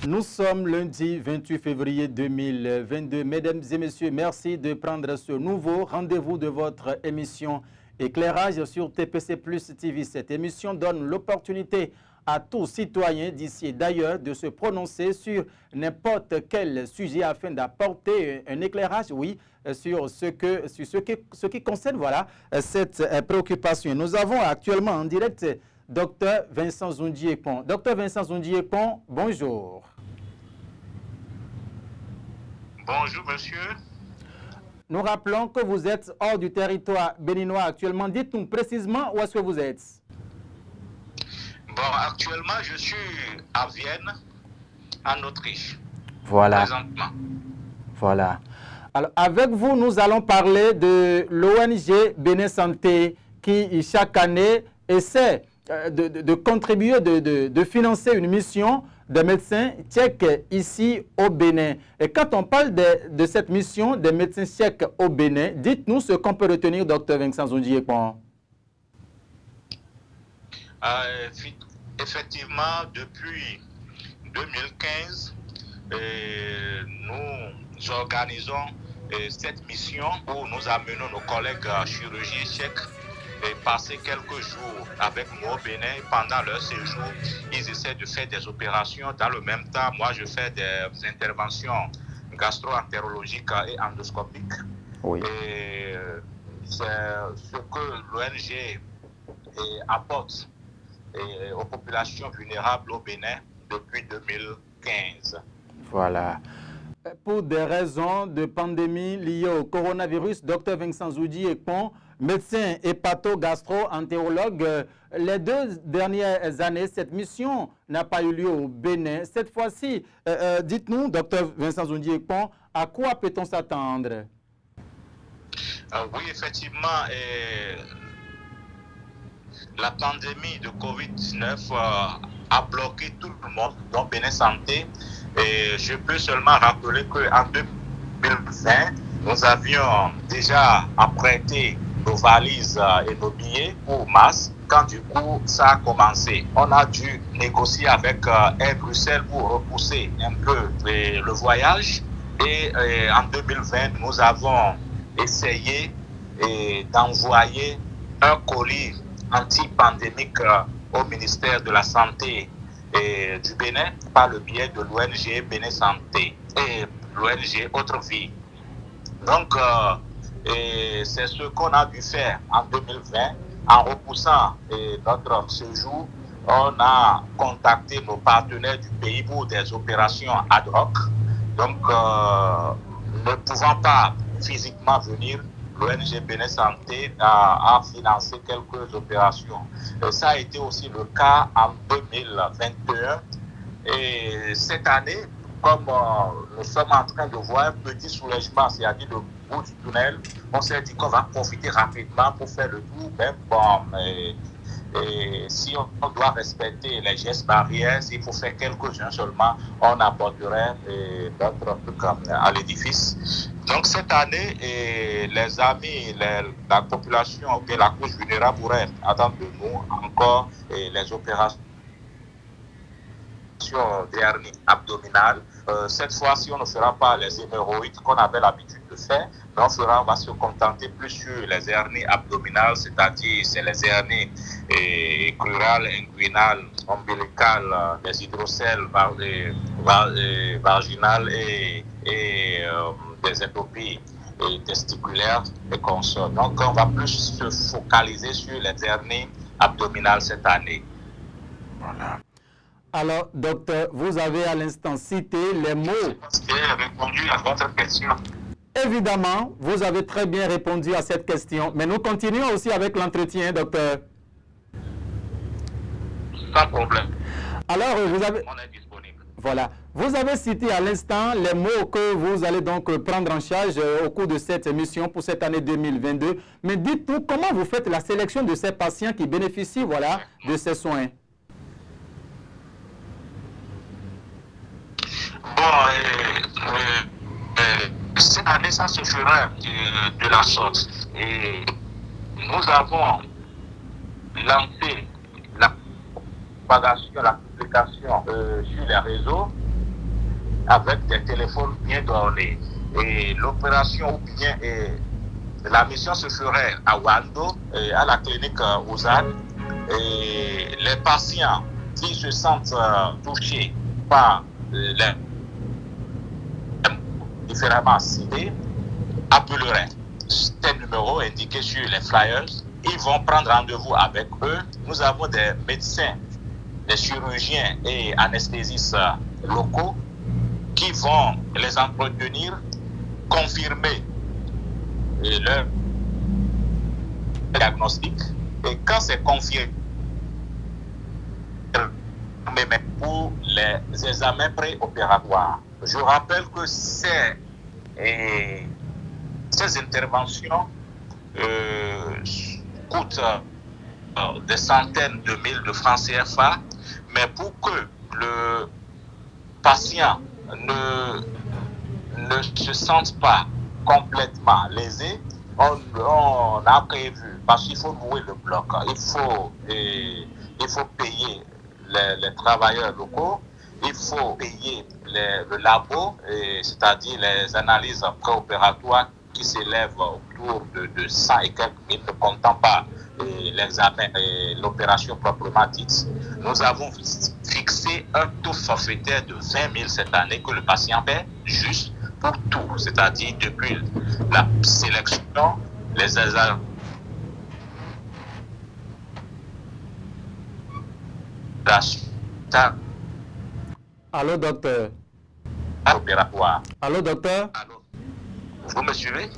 Nous sommes lundi 28 février 2022. Mesdames et messieurs, merci de prendre ce nouveau rendez-vous de votre émission Éclairage sur TPC Plus TV. Cette émission donne l'opportunité à tous citoyens d'ici et d'ailleurs de se prononcer sur n'importe quel sujet afin d'apporter un éclairage, oui, sur ce qui concerne cette préoccupation. Nous avons actuellement en direct Dr Vincent Zoundié-Pon. Dr Vincent Zoundié-Pon, bonjour. Bonjour, monsieur. Nous rappelons que vous êtes hors du territoire béninois actuellement. Dites-nous précisément où est-ce que vous êtes. Bon, actuellement, je suis à Vienne, en Autriche. Voilà. Présentement. Voilà. Alors, avec vous, nous allons parler de l'ONG Bénin Santé qui, chaque année, essaie de contribuer, de financer une mission de médecins tchèques ici au Bénin. Et quand on parle de cette mission des médecins tchèques au Bénin, dites-nous ce qu'on peut retenir, Dr Vincent Zoundié-Pon. Effectivement, depuis 2015, nous organisons cette mission où nous amenons nos collègues chirurgiens tchèques et passer quelques jours avec nous au Bénin. Pendant leur séjour, ils essaient de faire des opérations. Dans le même temps, moi, je fais des interventions gastro-entérologiques et endoscopiques. Oui. Et c'est ce que l'ONG apporte aux populations vulnérables au Bénin depuis 2015. Voilà. Pour des raisons de pandémie liées au coronavirus, Dr Vincent Zoundié-Pon, médecin hépato-gastro-entérologue, les 2 dernières années, cette mission n'a pas eu lieu au Bénin. Cette fois-ci, dites-nous, Dr Vincent Zoundié-Pon, à quoi peut-on s'attendre? Oui, effectivement, la pandémie de Covid-19 a bloqué tout le monde, dont Bénin Santé. Et je peux seulement rappeler qu'en 2020, nous avions déjà apprêté nos valises et nos billets pour mars. Quand du coup ça a commencé, on a dû négocier avec Air Bruxelles pour repousser un peu le voyage. Et en 2020, nous avons essayé d'envoyer un colis anti-pandémique au ministère de la Santé du Bénin par le biais de l'ONG Bénin Santé et l'ONG Autre Vie. Donc, c'est ce qu'on a dû faire en 2020. En repoussant notre séjour, on a contacté nos partenaires du pays pour des opérations ad hoc. Donc, ne pouvant pas physiquement venir, l'ONG Bénin Santé a financé quelques opérations. Ça a été aussi le cas en 2021. Et cette année, comme nous sommes en train de voir un petit soulagement, c'est-à-dire le bout du tunnel, on s'est dit qu'on va profiter rapidement pour faire le tour. Même bon, et si on doit respecter les gestes barrières, s'il faut faire quelques-uns seulement, on aborderait notre truc à l'édifice. Donc cette année, les amis, la population, bien la couche vulnérable pourrait attendre de nous encore les opérations hernie abdominale. Cette fois-ci, on ne fera pas les hémorroïdes qu'on avait l'habitude de faire, mais on va se contenter plus sur les hernies abdominales, c'est-à-dire c'est les hernies crurales, inguinales, ombilicales, les hydrocèles vaginales et des étopies testiculaires et consorts. Donc, on va plus se focaliser sur les hernies abdominales cette année. Voilà. Alors, docteur, vous avez à l'instant cité les mots. J'ai répondu à votre question. Évidemment, vous avez très bien répondu à cette question, mais nous continuons aussi avec l'entretien, docteur. Sans problème. Alors, vous avez... On est disponible. Voilà. Vous avez cité à l'instant les mots que vous allez donc prendre en charge au cours de cette émission pour cette année 2022. Mais dites-nous, comment vous faites la sélection de ces patients qui bénéficient, voilà, de ces soins? Bon, cette année, ça se fera de la sorte. Et nous avons lancé la propagation, la publication sur les réseaux avec des téléphones bien donnés. Et l'opération ou bien la mission se ferait à Wando, à la clinique Ouzan. Et les patients qui se sentent touchés par les différemment cités appelleraient ces numéros indiqués sur les flyers. Ils vont prendre rendez-vous avec eux. Nous avons des médecins, des chirurgiens et anesthésistes locaux qui vont les entretenir, confirmer leur diagnostic. Et quand c'est confirmé, mais pour les examens préopératoires, je rappelle que ces interventions coûtent des centaines de mille de francs CFA, mais pour que le patient ne se sente pas complètement lésé, on a prévu, parce qu'il faut louer le bloc, il faut payer les travailleurs locaux, il faut payer le labo, c'est-à-dire les analyses préopératoires qui s'élèvent autour de 100 et quelques mille, ne comptant pas l'examen et l'opération proprement dite. Nous avons fixé un taux forfaitaire de 20 000 cette année que le patient paie juste pour tout, c'est-à-dire depuis la sélection, les examens. Allô, docteur. Opératoire. Allô, docteur. Allô. Vous me suivez?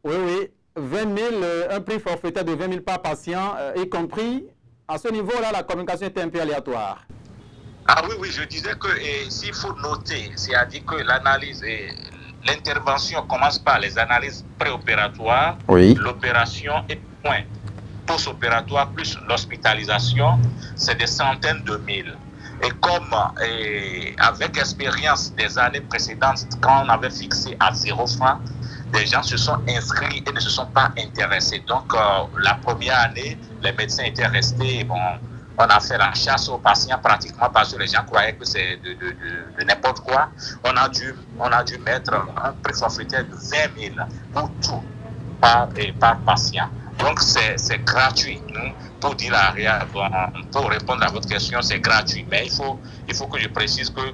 Oui. 20 000, un prix forfaitaire de 20 000 par patient, y compris, à ce niveau-là, la communication est un peu aléatoire. Ah oui, je disais que s'il faut noter, c'est-à-dire que l'analyse et l'intervention commence par les analyses préopératoires, oui. L'opération est point post-opératoire plus l'hospitalisation, c'est des centaines de mille. Et comme avec expérience des années précédentes, quand on avait fixé à 0 francs, des gens se sont inscrits et ne se sont pas intéressés. Donc, la première année, les médecins étaient restés. Bon, on a fait la chasse aux patients pratiquement parce que les gens croyaient que c'est de n'importe quoi. On a dû mettre un prix forfaitaire de 20 000 pour tout, par patient. Donc, c'est gratuit. Pour dire la réalité, pour répondre à votre question, c'est gratuit. Mais il faut que je précise que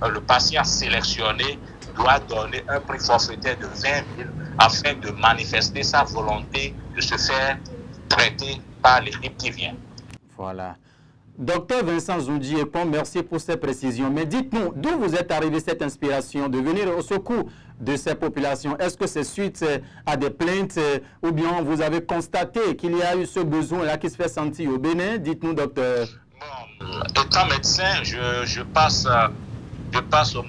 le patient sélectionné doit donner un prix forfaitaire de 20 000 afin de manifester sa volonté de se faire traiter par l'équipe qui vient. Voilà. Docteur Vincent Zoudi-Ekong, merci pour ces précisions. Mais dites-nous, d'où vous êtes arrivé cette inspiration de venir au secours de ces populations? Est-ce que c'est suite à des plaintes ou bien vous avez constaté qu'il y a eu ce besoin-là qui se fait sentir au Bénin? Dites-nous, docteur. Bon, étant médecin, je passais au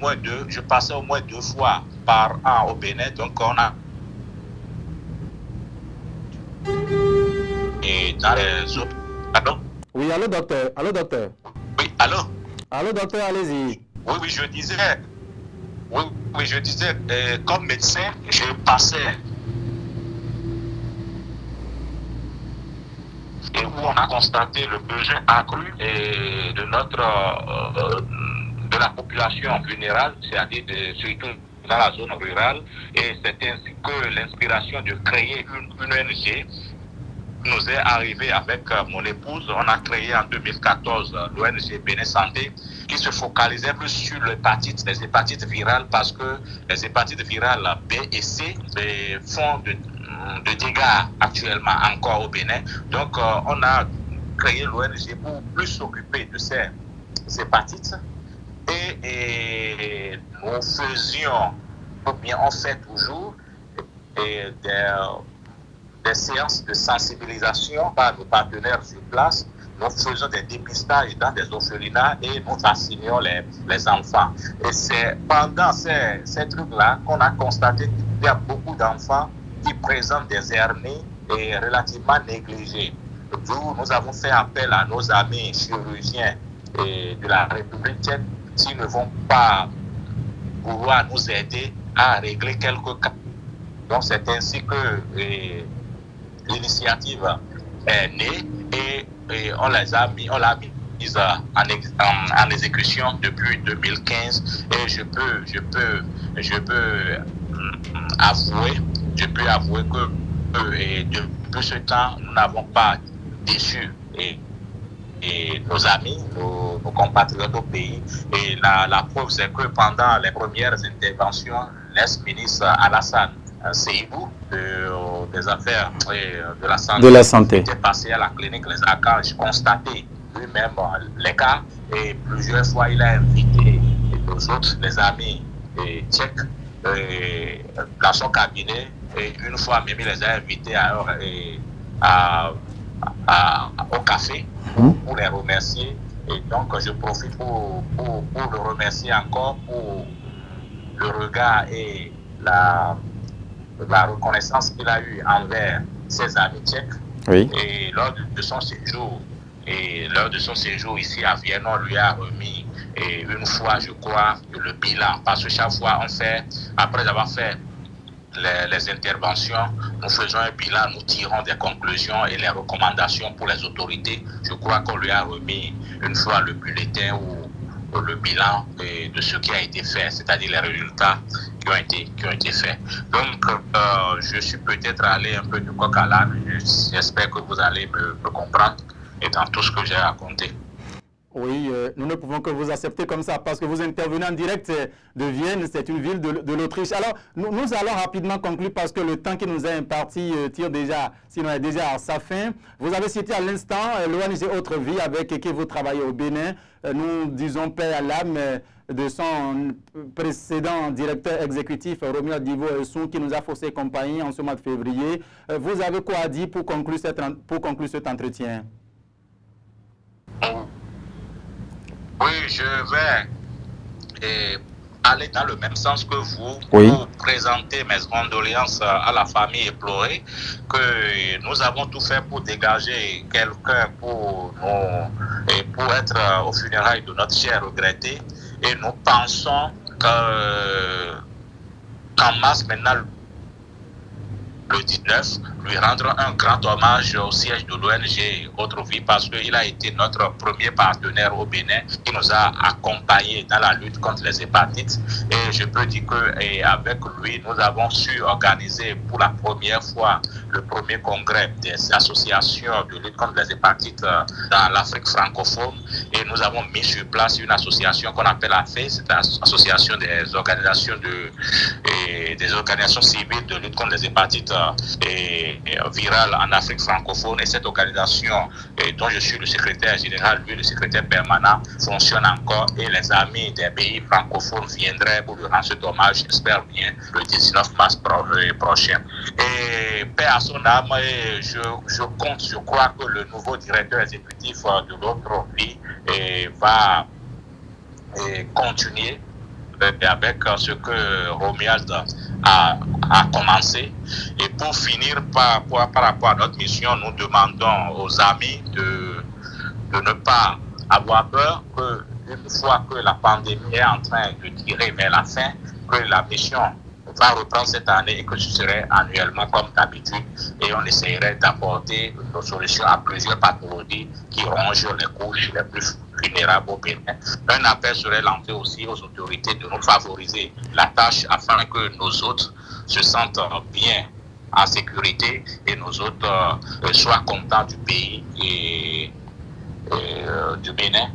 moins 2 fois par an au Bénin, donc on a et dans les autres. Pardon? Oui, allô docteur. Allô docteur. Oui, allô. Allô docteur, allez-y. Oui, je disais. Comme médecin, je passais et où on a constaté le besoin accru de la population vulnérable, c'est-à-dire surtout dans la zone rurale, et c'est ainsi que l'inspiration de créer une ONG nous est arrivée avec mon épouse. On a créé en 2014 l'ONG Bénin Santé qui se focalisait plus sur les hépatites virales parce que les hépatites virales B et C font de dégâts actuellement encore au Bénin. Donc on a créé l'ONG pour plus s'occuper de ces hépatites et nous faisions, ou bien on fait toujours des séances de sensibilisation par nos partenaires sur place. Nous faisons des dépistages dans des orphelinats et nous vaccinons les enfants. Et c'est pendant ces trucs-là qu'on a constaté qu'il y a beaucoup d'enfants qui présentent des hernies et relativement négligées. D'où nous avons fait appel à nos amis chirurgiens de la République tchèque s'ils ne vont pas pouvoir nous aider à régler quelques cas. Donc c'est ainsi que l'initiative est née et on l'a mis mise en exécution depuis 2015 et je peux avouer que depuis ce temps, nous n'avons pas déçu et nos amis, nos compatriotes au pays. Et la preuve, c'est que pendant les premières interventions, l'ex-ministre Alassane Seibou des affaires de la santé était passé à la clinique Les Archanges, constaté lui-même les cas, et plusieurs fois il a invité nos autres, les amis tchèques, dans son cabinet, et une fois même il les a invités au café pour les remercier. Et donc je profite pour le remercier encore pour le regard et la reconnaissance qu'il a eue envers ses amis tchèques. Oui. Et lors de son séjour ici à Vienne, on lui a remis une fois, je crois, le bilan. Parce que chaque fois, après avoir fait les interventions, nous faisons un bilan, nous tirons des conclusions et les recommandations pour les autorités. Je crois qu'on lui a remis une fois le bulletin ou le bilan de ce qui a été fait, c'est-à-dire les résultats qui ont été faits. Donc, je suis peut-être allé un peu du coq à l'âne. J'espère que vous allez me comprendre et dans tout ce que j'ai raconté. Oui, nous ne pouvons que vous accepter comme ça parce que vous intervenez en direct de Vienne, c'est une ville de l'Autriche. Alors, nous allons rapidement conclure parce que le temps qui nous est imparti tire déjà, sinon est déjà à sa fin. Vous avez cité à l'instant l'ONG Autre Vie avec qui vous travaillez au Bénin. Nous disons paix à l'âme de son précédent directeur exécutif, Romuald Divo Essoun, qui nous a faussé compagnie en ce mois de février. Vous avez quoi à dire pour conclure cet entretien? Oui, je vais aller dans le même sens que vous pour présenter mes condoléances à la famille éplorée, que nous avons tout fait pour dégager quelqu'un pour être aux funérailles de notre cher regretté. Et nous pensons qu'en mars maintenant, le 19, lui rendre un grand hommage au siège de l'ONG Autre Vie parce qu'il a été notre premier partenaire au Bénin qui nous a accompagnés dans la lutte contre les hépatites. Et je peux dire qu'avec lui, nous avons su organiser pour la première fois le premier congrès des associations de lutte contre les hépatites dans l'Afrique francophone. Et nous avons mis sur place une association qu'on appelle AFE, c'est l'association des organisations civiles de lutte contre les hépatites virale en Afrique francophone. Et cette organisation dont je suis le secrétaire général, lui le secrétaire permanent, fonctionne encore et les amis des pays francophones viendraient pour lui rendre cet hommage, j'espère bien, le 19 mars prochain. Et paix à son âme, je crois que le nouveau directeur exécutif de l'Autre Vie va continuer avec ce que Romuald a commencé. Et pour finir, par rapport à notre mission, nous demandons aux amis de ne pas avoir peur, que une fois que la pandémie est en train de tirer vers la fin, que la mission va reprendre cette année et que ce serait annuellement comme d'habitude, et on essayerait d'apporter nos solutions à plusieurs pathologies qui rongent les couches les plus vulnérables au Bénin. Un appel serait lancé aussi aux autorités de nous favoriser la tâche afin que nos autres se sentent bien en sécurité et nos autres soient contents du pays et du Bénin.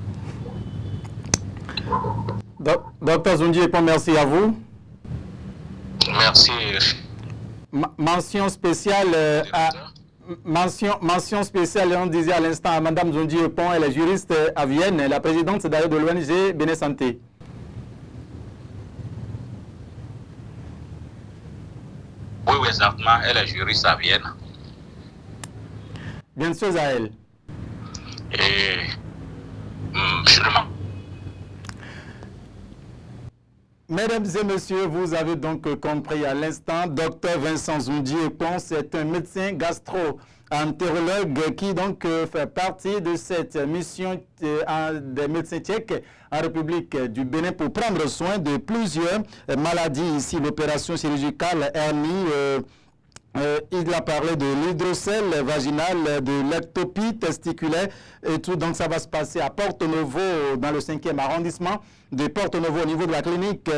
Docteur Zundié, merci à vous. Merci. Mention spéciale mention spéciale, on disait à l'instant à Mme Zondi Epon, elle est juriste à Vienne, la présidente d'ailleurs de l'ONG Bénin Santé. Oui, exactement, elle est juriste à Vienne. Bien sûr à elle. Et je demande. Mesdames et messieurs, vous avez donc compris à l'instant, Dr Vincent Zundié Epon, c'est un médecin gastro-entérologue qui donc fait partie de cette mission des médecins tchèques en République du Bénin pour prendre soin de plusieurs maladies. Ici, l'opération chirurgicale hernie Il a parlé de l'hydrocèle vaginal, de l'ectopie testiculaire et tout. Donc, ça va se passer à Porto-Novo, dans le 5e arrondissement de Porto-Novo, au niveau de la clinique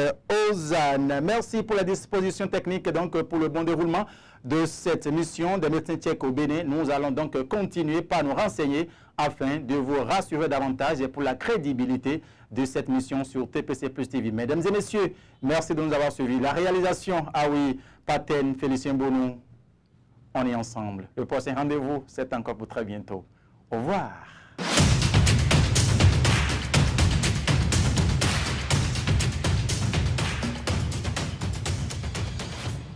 Ozanne. Merci pour la disposition technique et donc pour le bon déroulement de cette mission de médecins tchèques au Bénin. Nous allons donc continuer par nous renseigner afin de vous rassurer davantage et pour la crédibilité de cette mission sur TPC Plus TV. Mesdames et messieurs, merci de nous avoir suivis. La réalisation, ah oui, Paten, Félicien Bonou, on est ensemble. Le prochain rendez-vous, c'est encore pour très bientôt. Au revoir.